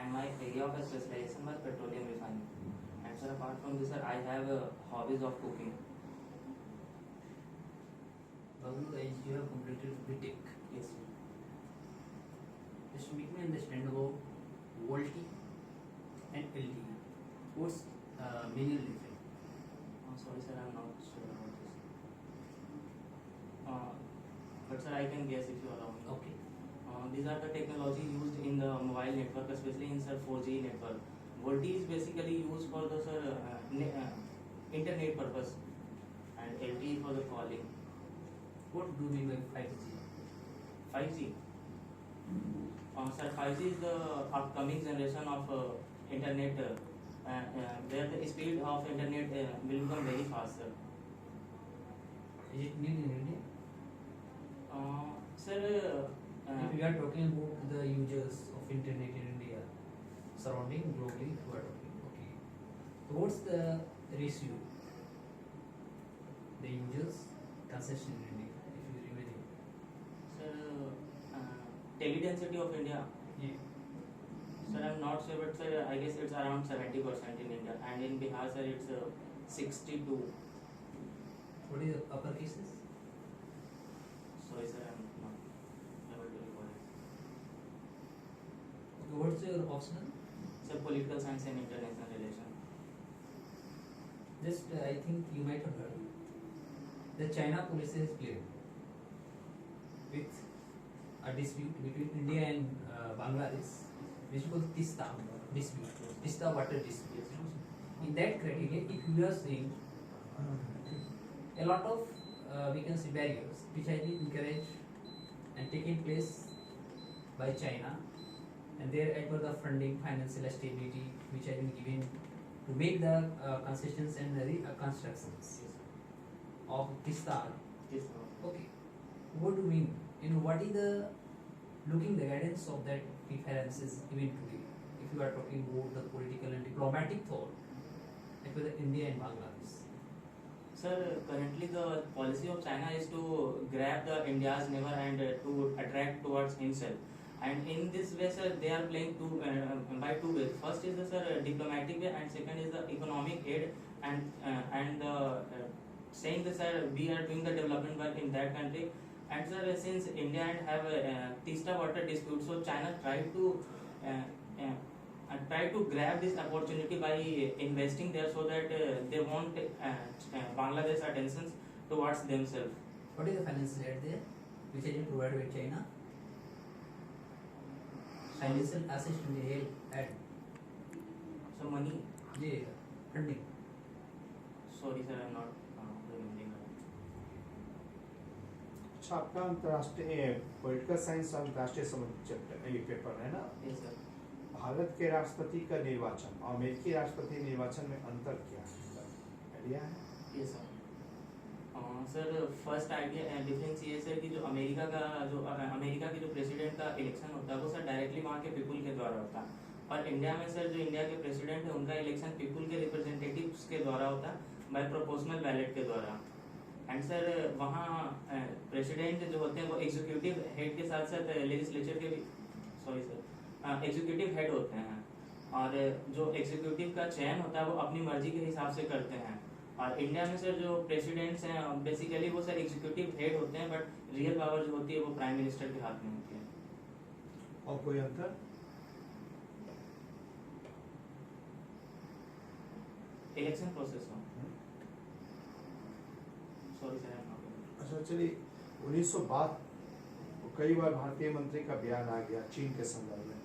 and my area of specialization was petroleum refining. And sir, apart from this, sir, I have hobbies of cooking. Babu, as you have completed BTech, Yes, sir. just make me understand about VoLTE and LTE. What's major difference? Sorry, sir, I'm not sure about this. But sir, I can guess if you allow me. Okay. These are the technology used in the mobile network, especially in sir 4G network. VoLTE is basically used for the sir internet purpose, and LTE for the calling. What do you mean by 5G? 5G. Sir, 5G is the upcoming generation of internet, where the speed of internet will become very fast, sir. Is it new in India? Sir, If we are talking about the users of internet in India, surrounding globally, we are talking. Okay. So what's the ratio? The users consumption in India, if you remember. sir, teledensity of India. Yeah. Sir, I'm not sure, but sir, I guess it's around 70% in India, and in Bihar, sir, it's 62. What is the upper cases? Sorry, sir, I'm not able to recall it. Okay, what's your optional? Sir, political science and international relation. Just I think you might have heard. The China policy is clear with a dispute between India and Bangladesh, which is called Tista dispute, Tista water dispute. In that criteria, if you are saying a lot of we can say barriers which have been encouraged and taken place by China, and there as well the funding, financial stability which have been given to make the concessions and the reconstructions of Tista. Yes, sir. Okay, what do you mean? What is the looking the guidance of that references even today? If you are talking about the political and diplomatic thought, like with India and Bangladesh. Sir, currently the policy of China is to grab the India's neighbor and to attract towards himself. And in this way, sir, they are playing by two ways. First is the sir diplomatic way, and second is the economic aid, and saying that sir we are doing the development work in that country. And sir, since India and have a Tista water dispute, so China tried to grab this opportunity by investing there, so that they want Bangladesh attention towards themselves. What is the financial aid there, which has been provided by China? Financial assistance, help, aid, So money. yeah, funding. Sorry, sir, I'm not remembering. अच्छा, आपका अंतर्राष्ट्रीय political science और अंतर्राष्ट्रीय संबंध chapter ये paper है ना। Yes, sir. Bharat के राष्ट्रपति का निर्वाचन और अमेरिकी राष्ट्रपति निर्वाचन में अंतर क्या है, आइडिया है? Yes, sir. Sir, first idea difference ये सर कि जो अमेरिका के जो प्रेसिडेंट का इलेक्शन होता है वो सर डायरेक्टली वहाँ के पीपुल के द्वारा होता है, और इंडिया में सर जो इंडिया के प्रेसिडेंट है उनका इलेक्शन पीपुल के रिप्रेजेंटेटिव्स के द्वारा होता है, बाय प्रोपोर्शनल बैलेट के द्वारा। एंड सर वहाँ प्रेसिडेंट जो होते हैं वो एग्जीक्यूटिव हेड के साथ साथ लेजिस्लेचर के भी एग्जीक्यूटिव हेड होते हैं, और जो एग्जीक्यूटिव का चयन होता है वो अपनी मर्जी के हिसाब से करते हैं। और इंडिया में सर जो प्रेसिडेंट्स हैं बेसिकली वो सर एग्जीक्यूटिव हेड होते हैं, बट रियल पावर जो होती है वो प्राइम मिनिस्टर के हाथ में होती है। और कोई अंतर? इलेक्शन प्रोसेस हो। सॉरी सर, अच्छा चलिए, 1962 कई बार भारतीय मंत्री का बयान आ गया चीन के संदर्भ में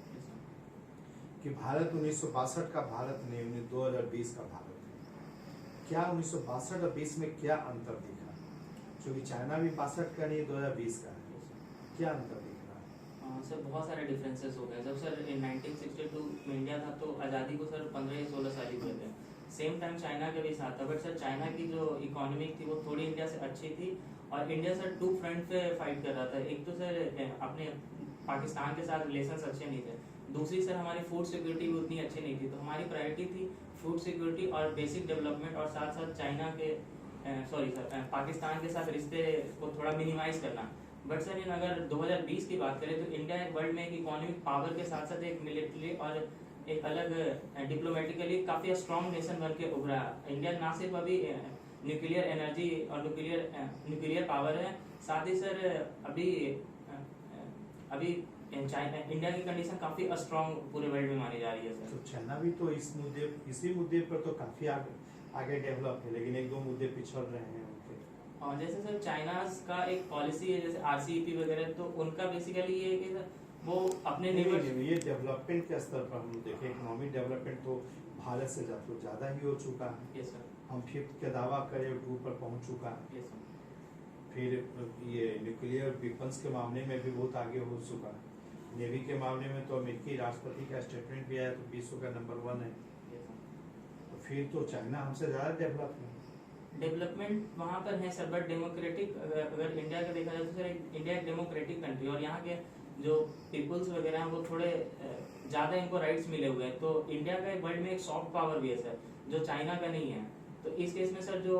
कि भारत 1962 का भारत नहीं, 2020 का भारत है। क्या 1962 और 20 में क्या अंतर दिखा? क्योंकि चाइना भी 62 का नहीं, 2020 का है, क्या अंतर दिख रहा है? सर बहुत सारे डिफरेंसेस हो गए। जब सर 1962 में इंडिया था तो आज़ादी को सर 15 या 16 साल ही हुए थे। सेम टाइम चाइना के भी साथ था, बट सर चाइना की जो इकोनॉमिक थी वो थोड़ी इंडिया से अच्छी थी, और इंडिया सर टू फ्रंट पे फाइट कर रहा था। एक तो सर अपने पाकिस्तान के साथ रिलेशंस अच्छे नहीं थे, दूसरी सर हमारी फूड सिक्योरिटी भी उतनी अच्छी नहीं थी। तो हमारी प्रायोरिटी थी फूड सिक्योरिटी और बेसिक डेवलपमेंट, और साथ साथ चाइना के पाकिस्तान के साथ रिश्ते को थोड़ा मिनिमाइज करना। बट सर इन अगर 2020 की बात करें तो इंडिया एक वर्ल्ड में एक इकोनॉमिक पावर के साथ साथ एक मिलिट्री और एक अलग डिप्लोमेटिकली काफी स्ट्रांग नेशन बन के उभरा। इंडिया ना सिर्फ अभी न्यूक्लियर एनर्जी और न्यूक्लियर पावर है, साथ ही सर अभी अभी इंडिया की कंडीशन काफी स्ट्रांग पूरे वर्ल्ड में मानी जा रही है सर। तो चाइना भी तो इसी मुद्दे पर तो काफी आगे डेवलप है, लेकिन एक दो मुद्दे पिछड़ रहे हैं उनके। और जैसे सर चाइना का एक पॉलिसी है जैसे RCEP वगैरह, तो उनका बेसिकली ये है कि सर वो अपने ये डेवलपमेंट के स्तर पर हम देखें, इकोनॉमिक डेवलपमेंट तो भारत से ज्यादा ही हो चुका है। यस सर, हम 5th के दावा करें 2 पर पहुंच चुका है। यस सर, फिर ये न्यूक्लियर वेपन्स के मामले में भी बहुत आगे हो चुका है। नेवी के मामले में तो अमेरिकी राष्ट्रपति का स्टेटमेंट भी आया तो विश्व का नंबर 1 है। Yes sir. तो फिर तो चाइना हमसे ज्यादा डेवलप है। डेवलपमेंट वहाँ पर है सर, बट डेमोक्रेटिक अगर इंडिया का देखा जाए तो सर इंडिया एक डेमोक्रेटिक कंट्री और यहाँ के जो पीपल्स वगैरह हैं वो थोड़े ज़्यादा इनको राइट्स मिले हुए हैं। तो इंडिया का एक वर्ल्ड में एक सॉफ्ट पावर भी है सर, जो चाइना का नहीं है। तो इस केस में सर जो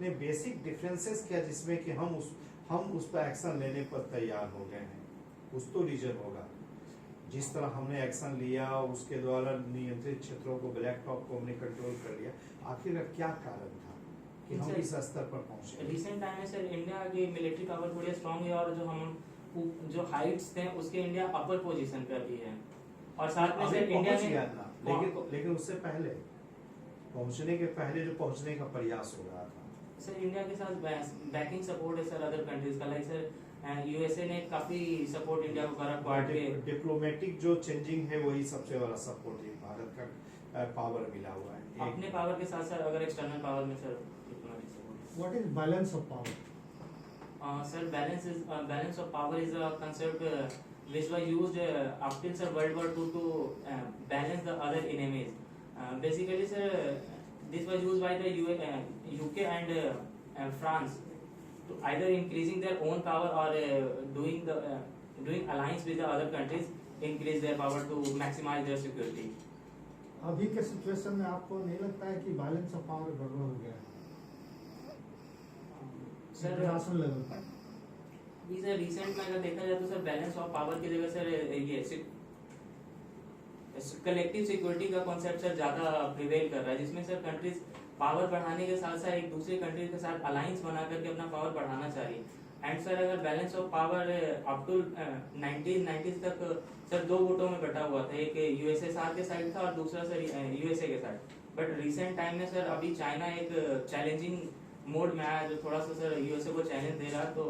नहीं, बेसिक डिफरेंसेस क्या जिसमें कि हम उस पर एक्शन लेने पर तैयार हो गए हैं, कुछ तो रीजन होगा। जिस तरह हमने एक्शन लिया उसके द्वारा नियंत्रित क्षेत्रों को, ब्लैक टॉप को हमने कंट्रोल कर लिया, आखिर क्या कारण था कि हम इस स्तर पर पहुंचे? रिसेंट टाइम में सर इंडिया की मिलिट्री पावर थोड़ी स्ट्रांग है और जो हाइट्स थे उसके इंडिया अपर पोजीशन पे भी है। और साथ में सर इंडिया ने लेकिन उससे पहले पहुंचने के पहले जो पहुंचने का प्रयास हो रहा था सर इंडिया के साथ बैकिंग सपोर्ट है सर अदर कंट्रीज का, लाइक सर यूएसए ने काफी सपोर्ट इंडिया को करा क्वाड के। डिप्लोमेटिक जो चेंजिंग है वही सबसे बड़ा सपोर्ट है, भारत का पावर मिला हुआ है अपने पावर के साथ सर अगर एक्सटर्नल पावर में sir diplomatic support. What is balance of power? Sir, balance of power is a concept which was used after sir World War II to balance the other enemies. Basically, sir, this was used by the UK and France to either increasing their own power or doing alliance with the other countries, increase their power to maximize their security. अभी के situation में आपको नहीं लगता है कि balance of power गड़बड़ हो गया है सर इंटरनेशनल लेवल पर? सर रिसेंट में अगर देखा जाए तो सर बैलेंस ऑफ पावर की जगह सर ये कलेक्टिव सिक्योरिटी का कॉन्सेप्ट सर ज्यादा प्रिवेल कर रहा है, जिसमें सर कंट्रीज पावर बढ़ाने के साथ साथ एक दूसरे कंट्री के साथ अलायंस बना करके अपना पावर बढ़ाना चाहिए। एंड सर अगर balance of power up to 1990s तक सर 2 गुटों में बटा हुआ था, एक यूएसएसआर के साइड था और दूसरा सर यूएसए के साइड। बट रिसेंट टाइम में सर अभी चाइना एक चैलेंजिंग मोड में आया जो थोड़ा सा सर यूएसए को चैलेंज दे रहा, तो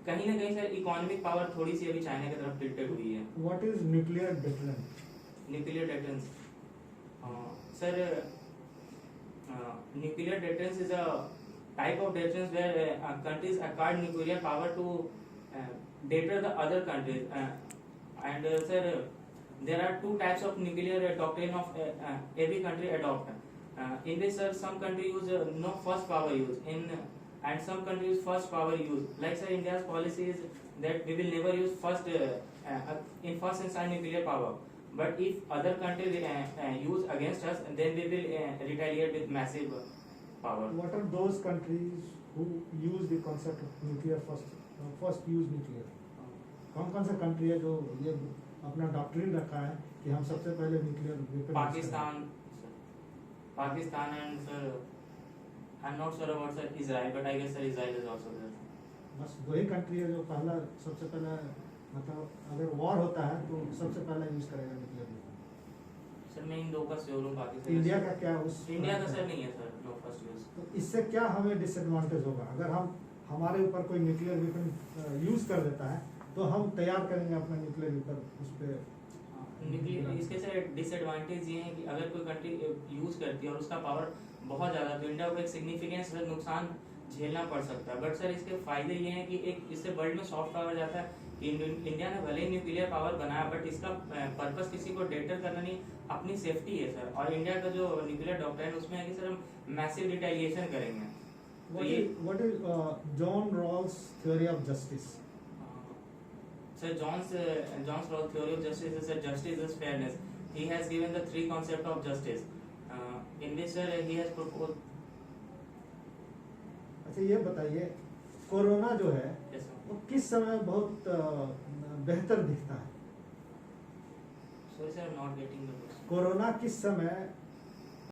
कहीं ना कहीं सर इकोनॉमिक पावर थोड़ी सी अभी चाइना की तरफ टिल्टेड हुई है। What is nuclear difference? Nuclear deterrence sir nuclear deterrence is a type of deterrence where countries acquire nuclear power to deter the other countries and sir there are 2 types of nuclear doctrine of every country adopt. In this sir some country use no first power use and some countries use first power use, like sir India's policy is that we will never use first instance nuclear power, but if other countries use against us then we will retaliate with massive power. What are those countries who use the concept of nuclear first use nuclear? कौन से country है जो ये अपना doctrine रखा है कि हम सबसे पहले nuclear weapon? Pakistan and sir I'm not sure about sir Israel, but I guess sir Israel is also there. बस वही कंट्री है जो सबसे पहला मतलब अगर वॉर होता है तो सबसे पहला यूज करेगा न्यूक्लियर वेपन। सर मैं इन दो का श्योर हूँ। पाकिस्तान इंडिया का क्या उस इंडिया का सर नहीं है सर नो फर्स्ट यूज। तो इससे क्या हमें डिसएडवांटेज होगा अगर हमारे ऊपर कोई न्यूक्लियर वेपन यूज कर देता है तो हम तैयार करेंगे अपना न्यूक्लियर वेपन उस पे। इसके सर डिसएडवांटेज ये है कि अगर कोई कंट्री यूज करती है और उसका पावर बहुत ज़्यादा, तो इंडिया को एक सिग्निफिकेंट नुकसान झेलना पड़ सकता है। बट सर इसके फायदे ये हैं कि एक इससे वर्ल्ड में सॉफ्ट पावर जाता है। इंडिया ने भले ही न्यूक्लियर पावर बनाया बट इसका पर्पस किसी को डेटर करना नहीं, अपनी सेफ्टी है सर। और इंडिया का जो न्यूक्लियर डॉक्ट्रिन उसमें है कि सर हम मैसिव रिटेलिएशन करेंगे। What is John Rawls theory of justice? Sir, John's Rawls theory of justice is that justice is fairness. He has given the 3 concepts of justice. In which sir he has proposed. अच्छा ये बताइए corona जो है Yes, sir. वो किस समय बहुत बेहतर दिखता है? Sorry, sir, I'm not getting the question. Corona किस समय